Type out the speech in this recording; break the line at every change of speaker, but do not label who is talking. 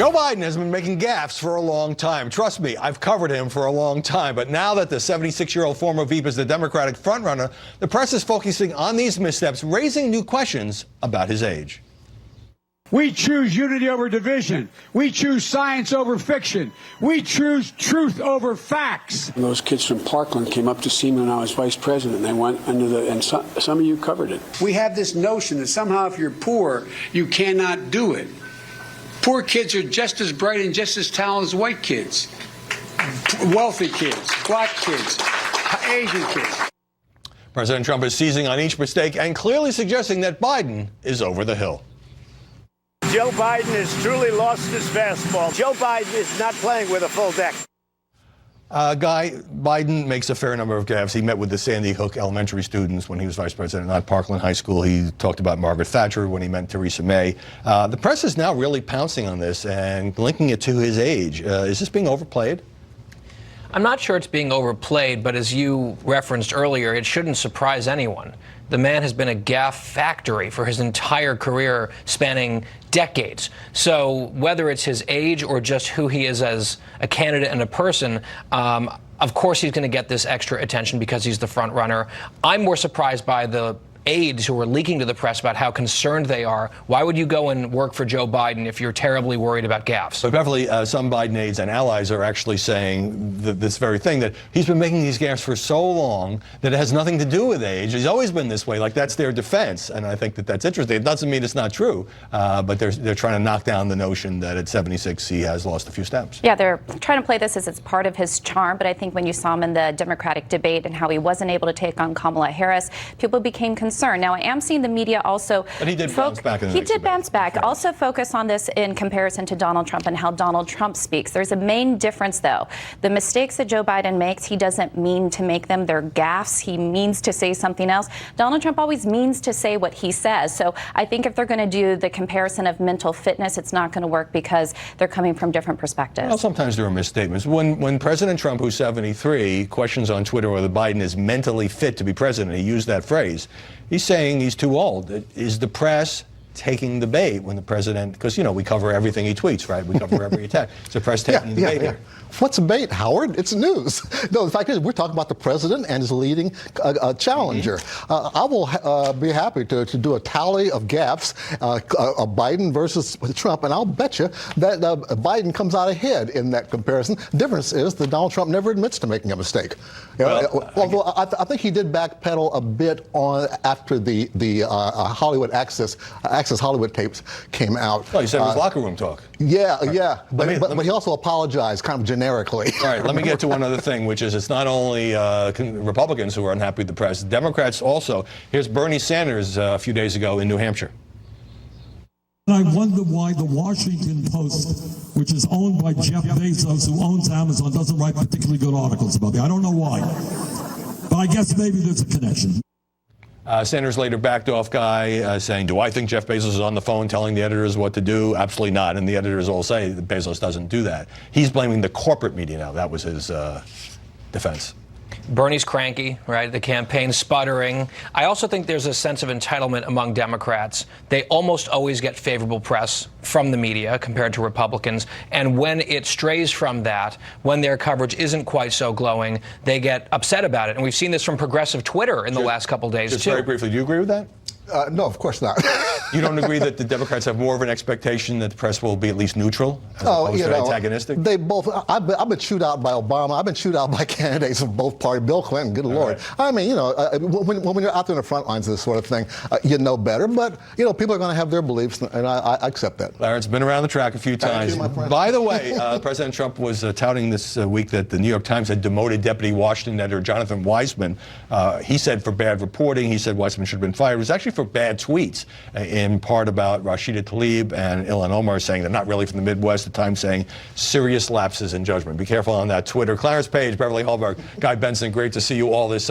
Joe Biden has been making gaffes for a long time. Trust me, I've covered him for a long time. But now that the 76-year-old former VP is the Democratic frontrunner, the press is focusing on these missteps, raising new questions about his age.
We choose unity over division. We choose science over fiction. We choose truth over facts.
Those kids from Parkland came up to see me when I was vice president. They went under and some of you covered it. We have this notion that somehow if you're poor, you cannot do it. Poor kids are just as bright and just as talented as white kids, wealthy kids, black kids, Asian kids.
President Trump is seizing on each mistake and clearly suggesting that Biden is over the hill.
Joe Biden has truly lost his fastball. Joe Biden is not playing with a full deck.
Biden makes a fair number of gaffes. He met with the Sandy Hook elementary students when he was vice president, not Parkland High School. He talked about Margaret Thatcher when he met Theresa May. The press is now really pouncing on this and linking it to his age. Is this being overplayed?
I'm not sure it's being overplayed, but as you referenced earlier, it shouldn't surprise anyone. The man has been a gaffe factory for his entire career, spanning decades. So whether it's his age or just who he is as a candidate and a person, of course he's going to get this extra attention because he's the front runner. I'm more surprised by the aides who are leaking to the press about how concerned they are. Why would you go and work for Joe Biden if you're terribly worried about gaffes?
But Beverly, some Biden aides and allies are actually saying this very thing, that he's been making these gaffes for so long that it has nothing to do with age. He's always been this way. Like, that's their defense. And I think that that's interesting. It doesn't mean it's not true, but they're trying to knock down the notion that at 76 he has lost a few steps.
Yeah, they're trying to play this as it's part of his charm. But I think when you saw him in the Democratic debate and how he wasn't able to take on Kamala Harris, people became concerned. Now, I am seeing the media also... But
he did bounce back in the
He did bounce back.
Right.
Also focus on this in comparison to Donald Trump and how Donald Trump speaks. There's a main difference, though. The mistakes that Joe Biden makes, he doesn't mean to make them. They're gaffes. He means to say something else. Donald Trump always means to say what he says. So I think if they're going to do the comparison of mental fitness, it's not going to work because they're coming from different perspectives.
Well, sometimes there are misstatements. When President Trump, who's 73, questions on Twitter whether Biden is mentally fit to be president, he used that phrase. He's saying he's too old. Is the press taking the bait when the president, because, you know, we cover everything he tweets, right? We cover every attack. Is the press taking the bait here?
What's a bait, Howard? It's news. No, the fact is, we're talking about the president and his leading challenger. I will be happy to do a tally of gaffes, Biden versus Trump, and I'll bet you that Biden comes out ahead in that comparison. The difference is that Donald Trump never admits to making a mistake. Although I think he did backpedal a bit on after the Hollywood Access Hollywood tapes came out.
Oh, you said it was locker room talk.
Yeah. But he also apologized kind of generically.
All right, let me get to one other thing, which is it's not only Republicans who are unhappy with the press. Democrats also. Here's Bernie Sanders a few days ago in New Hampshire.
I wonder why the Washington Post, which is owned by Jeff Bezos, who owns Amazon, doesn't write particularly good articles about me. I don't know why. But I guess maybe there's a connection.
Sanders later backed off Guy, saying, do I think Jeff Bezos is on the phone telling the editors what to do? Absolutely not. And the editors all say that Bezos doesn't do that. He's blaming the corporate media now. That was his defense.
Bernie's cranky, right? The campaign's sputtering. I also think there's a sense of entitlement among Democrats. They almost always get favorable press from the media compared to Republicans. And when it strays from that, when their coverage isn't quite so glowing, they get upset about it. And we've seen this from progressive Twitter in the last couple of days,
Just
too.
very briefly, do you agree with that?
No, of course not.
You don't agree that the Democrats have more of an expectation that the press will be at least neutral as opposed to antagonistic?
They both. I've been chewed out by Obama. I've been chewed out by candidates of both parties. Bill Clinton, good Lord.
Right.
I mean, when you're out there in the front lines of this sort of thing, you know better. But, people are going to have their beliefs, and I accept that.
Larry's been around the track a few times.
Thank you, my friend.
By the way, President Trump was touting this week that the New York Times had demoted Deputy Washington editor Jonathan Weissman. He said for bad reporting. He said Weissman should have been fired. It was actually for bad tweets, in part about Rashida Tlaib and Ilhan Omar, saying they're not really from the Midwest. The Times saying serious lapses in judgment. Be careful on that Twitter. Clarence Page, Beverly Hallberg, Guy Benson, great to see you all this Sunday.